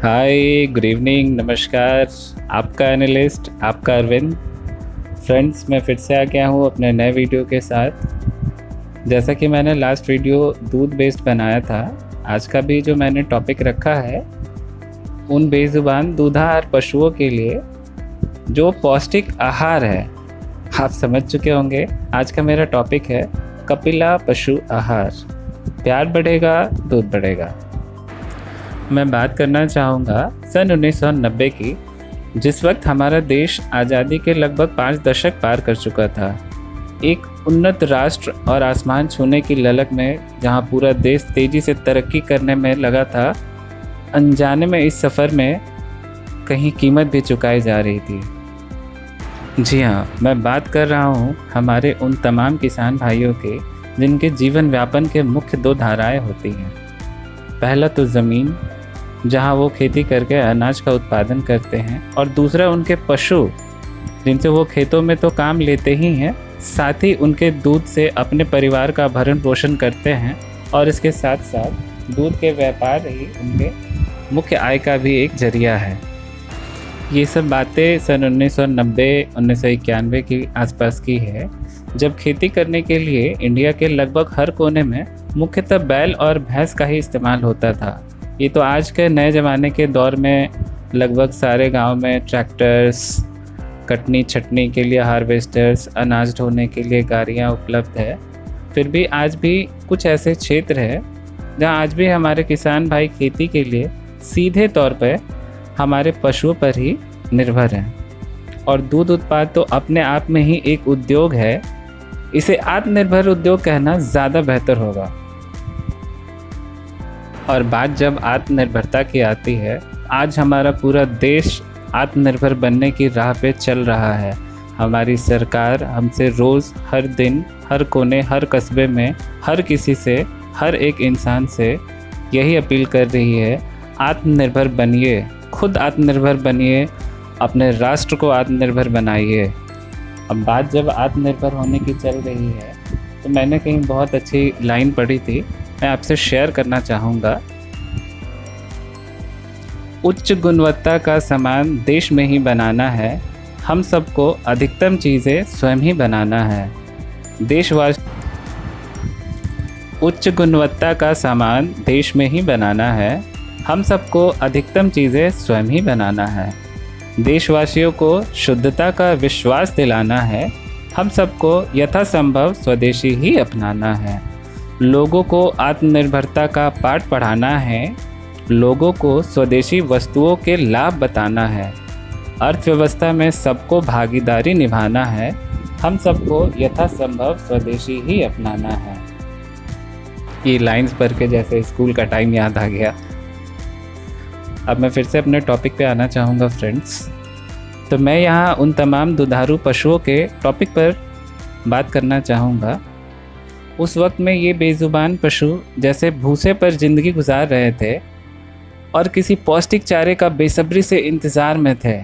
हाय, good evening, नमस्कार। आपका analyst, आपका अरविंद। फ्रेंड्स, मैं फिर से आ गया हूँ अपने नए वीडियो के साथ। जैसा कि मैंने लास्ट वीडियो दूध बेस्ड बनाया था, आज का भी जो मैंने टॉपिक रखा है उन बेज़ुबान दूधाहार पशुओं के लिए जो पौष्टिक आहार है। आप समझ चुके होंगे, आज का मेरा टॉपिक है कपिला पशु आहार। प्यार बढ़ेगा, दूध बढ़ेगा। मैं बात करना चाहूँगा सन 1990 की, जिस वक्त हमारा देश आज़ादी के लगभग 5 दशक पार कर चुका था। एक उन्नत राष्ट्र और आसमान छूने की ललक में जहाँ पूरा देश तेज़ी से तरक्की करने में लगा था, अनजाने में इस सफ़र में कहीं कीमत भी चुकाई जा रही थी। जी हाँ, मैं बात कर रहा हूँ हमारे उन तमाम किसान भाइयों के जिनके जीवन व्यापन के मुख्य 2 धाराएं होती हैं। पहला तो ज़मीन, जहाँ वो खेती करके अनाज का उत्पादन करते हैं, और दूसरा उनके पशु, जिनसे वो खेतों में तो काम लेते ही हैं, साथ ही उनके दूध से अपने परिवार का भरण पोषण करते हैं, और इसके साथ साथ दूध के व्यापार ही उनके मुख्य आय का भी एक जरिया है। ये सब बातें सन 1990-1991 के आसपास की है, जब खेती करने के लिए इंडिया के लगभग हर कोने में मुख्यतः बैल और भैंस का ही इस्तेमाल होता था। ये तो आज के नए ज़माने के दौर में लगभग सारे गांव में ट्रैक्टर्स, कटनी छटनी के लिए हार्वेस्टर्स, अनाज ढोने के लिए गाड़ियां उपलब्ध है। फिर भी आज भी कुछ ऐसे क्षेत्र हैं जहां आज भी हमारे किसान भाई खेती के लिए सीधे तौर पर हमारे पशुओं पर ही निर्भर हैं। और दूध उत्पाद तो अपने आप में ही एक उद्योग है। इसे आत्मनिर्भर उद्योग कहना ज़्यादा बेहतर होगा। और बात जब आत्मनिर्भरता की आती है, आज हमारा पूरा देश आत्मनिर्भर बनने की राह पे चल रहा है। हमारी सरकार हमसे रोज़, हर दिन, हर कोने, हर कस्बे में, हर किसी से, हर एक इंसान से यही अपील कर रही है, आत्मनिर्भर बनिए, खुद आत्मनिर्भर बनिए, अपने राष्ट्र को आत्मनिर्भर बनाइए। अब बात जब आत्मनिर्भर होने की चल रही है, तो मैंने कहीं बहुत अच्छी लाइन पढ़ी थी, मैं आपसे शेयर करना चाहूँगा। उच्च गुणवत्ता का सामान देश में ही बनाना है, हम सबको अधिकतम चीज़ें स्वयं ही बनाना है। देशवासी उच्च गुणवत्ता का सामान देश में ही बनाना है, हम सबको अधिकतम चीज़ें स्वयं ही बनाना है। देशवासियों को शुद्धता का विश्वास दिलाना है, हम सबको यथासंभव स्वदेशी ही अपनाना है। लोगों को आत्मनिर्भरता का पाठ पढ़ाना है, लोगों को स्वदेशी वस्तुओं के लाभ बताना है। अर्थव्यवस्था में सबको भागीदारी निभाना है, हम सबको यथासंभव स्वदेशी ही अपनाना है। ये लाइंस पढ़ के जैसे स्कूल का टाइम याद आ गया। अब मैं फिर से अपने टॉपिक पे आना चाहूँगा फ्रेंड्स। तो मैं यहाँ उन तमाम दुधारू पशुओं के टॉपिक पर बात करना चाहूँगा। उस वक्त में ये बेज़ुबान पशु जैसे भूसे पर ज़िंदगी गुजार रहे थे और किसी पौष्टिक चारे का बेसब्री से इंतज़ार में थे,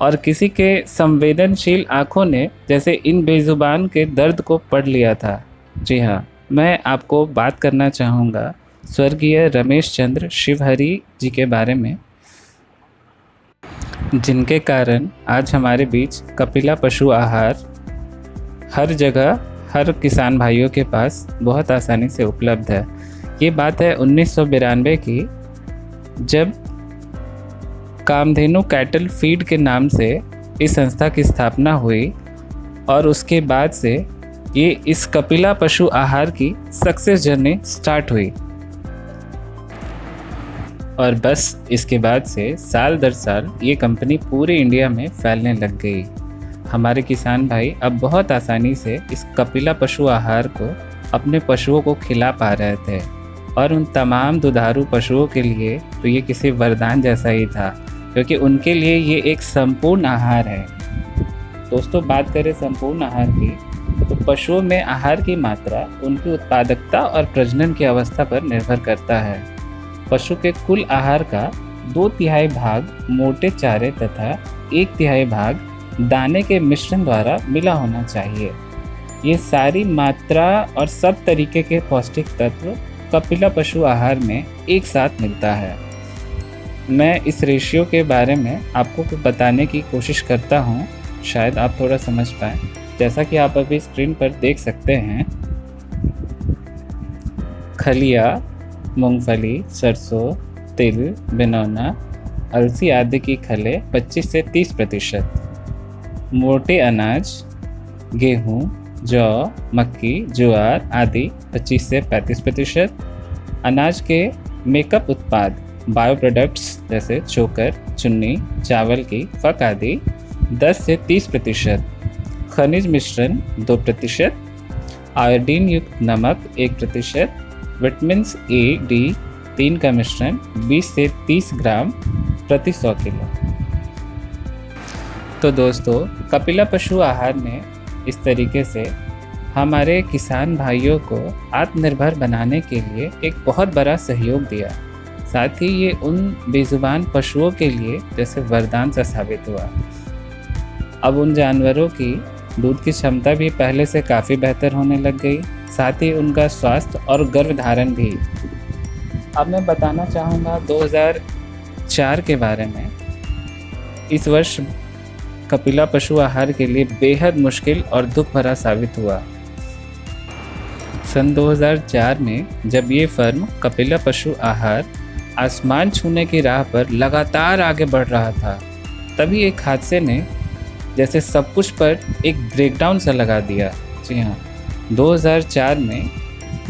और किसी के संवेदनशील आँखों ने जैसे इन बेज़ुबान के दर्द को पढ़ लिया था। जी हाँ, मैं आपको बात करना चाहूँगा स्वर्गीय रमेश चंद्र शिवहरी जी के बारे में, जिनके कारण आज हमारे बीच कपिला पशु आहार हर जगह, हर किसान भाइयों के पास बहुत आसानी से उपलब्ध है। ये बात है 1992 की, जब कामधेनु कैटल फीड के नाम से इस संस्था की स्थापना हुई, और उसके बाद से ये इस कपिला पशु आहार की सक्सेस जर्नी स्टार्ट हुई। और बस इसके बाद से साल दर साल ये कंपनी पूरे इंडिया में फैलने लग गई। हमारे किसान भाई अब बहुत आसानी से इस कपिला पशु आहार को अपने पशुओं को खिला पा रहे थे, और उन तमाम दुधारू पशुओं के लिए तो ये किसी वरदान जैसा ही था, क्योंकि उनके लिए ये एक संपूर्ण आहार है। दोस्तों, बात करें संपूर्ण आहार की, तो पशुओं में आहार की मात्रा उनकी उत्पादकता और प्रजनन की अवस्था पर निर्भर करता है। पशु के कुल आहार का 2/3 भाग मोटे चारे तथा 1/3 भाग दाने के मिश्रण द्वारा मिला होना चाहिए। ये सारी मात्रा और सब तरीके के पौष्टिक तत्व कपिला पशु आहार में एक साथ मिलता है। मैं इस रेशियो के बारे में आपको बताने की कोशिश करता हूँ, शायद आप थोड़ा समझ पाएँ। जैसा कि आप अभी स्क्रीन पर देख सकते हैं, खलिया, मूंगफली, सरसों, तिल, बिनौना, अलसी आदि की खलें 25 से 30%, मोटे अनाज, गेहूँ, जौ, मक्की, ज्वार आदि 25 से 35%, अनाज के मेकअप उत्पाद, बायो प्रोडक्ट्स जैसे चोकर, चुन्नी, चावल की फक आदि 10 से 30%, खनिज मिश्रण 2%, आयोडीन युक्त नमक 1%, विटामिन ए, डी 3 का मिश्रण 20 से 30 ग्राम प्रति 100 किलो। तो दोस्तों, कपिला पशु आहार ने इस तरीके से हमारे किसान भाइयों को आत्मनिर्भर बनाने के लिए एक बहुत बड़ा सहयोग दिया। साथ ही ये उन बेजुबान पशुओं के लिए जैसे वरदान सा साबित हुआ। अब उन जानवरों की दूध की क्षमता भी पहले से काफ़ी बेहतर होने लग गई, साथ ही उनका स्वास्थ्य और गर्भधारण भी। अब मैं बताना चाहूँगा 2004 के बारे में। इस वर्ष कपिला पशु आहार के लिए बेहद मुश्किल और दुख भरा साबित हुआ। सन 2004 में जब ये फर्म कपिला पशु आहार आसमान छूने की राह पर लगातार आगे बढ़ रहा था, तभी एक हादसे ने जैसे सब कुछ पर एक ब्रेकडाउन सा लगा दिया। जी हाँ, 2004 में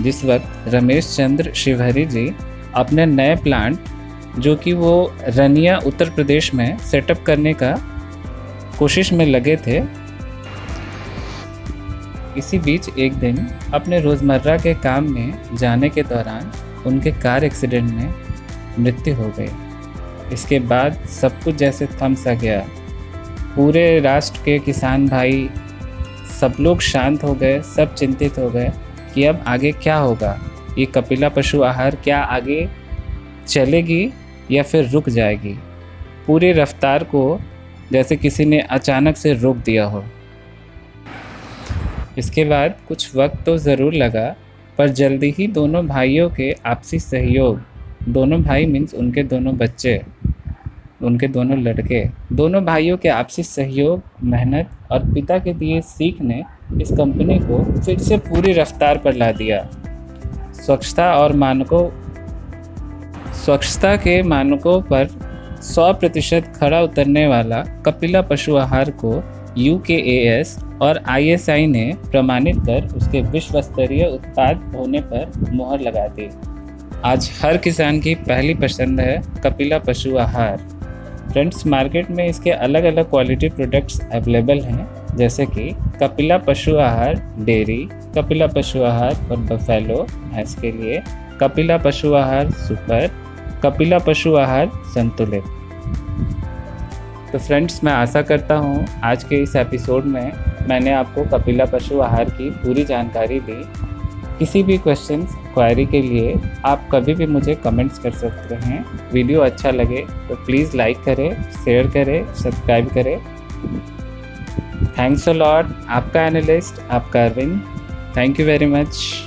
जिस वक्त रमेश चंद्र शिवहरी जी अपने नए प्लांट, जो कि वो रनिया उत्तर प्रदेश में सेटअप करने का कोशिश में लगे थे, इसी बीच एक दिन अपने रोज़मर्रा के काम में जाने के दौरान उनके कार एक्सीडेंट में मृत्यु हो गई। इसके बाद सब कुछ जैसे थम सा गया। पूरे राष्ट्र के किसान भाई सब लोग शांत हो गए, सब चिंतित हो गए कि अब आगे क्या होगा। ये कपिला पशु आहार क्या आगे चलेगी या फिर रुक जाएगी। पूरी रफ्तार को जैसे किसी ने अचानक से रोक दिया हो। इसके बाद कुछ वक्त तो ज़रूर लगा, पर जल्दी ही दोनों भाइयों के आपसी सहयोग, दोनों भाई मीन्स उनके दोनों बच्चे, उनके दोनों लड़के, दोनों भाइयों के आपसी सहयोग, मेहनत और पिता के दिए सीख ने इस कंपनी को फिर से पूरी रफ्तार पर ला दिया। स्वच्छता के मानकों पर 100% खरा उतरने वाला कपिला पशु आहार को UKAS और ISI ने प्रमाणित कर उसके विश्व स्तरीय उत्पाद होने पर मोहर लगा दी। आज हर किसान की पहली पसंद है कपिला पशु आहार। फ्रेंड्स, मार्केट में इसके अलग अलग क्वालिटी प्रोडक्ट्स अवेलेबल हैं, जैसे कि कपिला पशु आहार डेयरी, कपिला पशु आहार और बफेलो भैंस के लिए, कपिला पशु आहार सुपर, कपिला पशु आहार संतुलित। तो फ्रेंड्स, मैं आशा करता हूँ आज के इस एपिसोड में मैंने आपको कपिला पशु आहार की पूरी जानकारी दी। किसी भी क्वेश्चंस, क्वेरी के लिए आप कभी भी मुझे कमेंट्स कर सकते हैं। वीडियो अच्छा लगे तो प्लीज़ लाइक करें, शेयर करें, सब्सक्राइब करें। Thanks a lot. आपका एनालिस्ट, आपका Arvind. Thank you very much.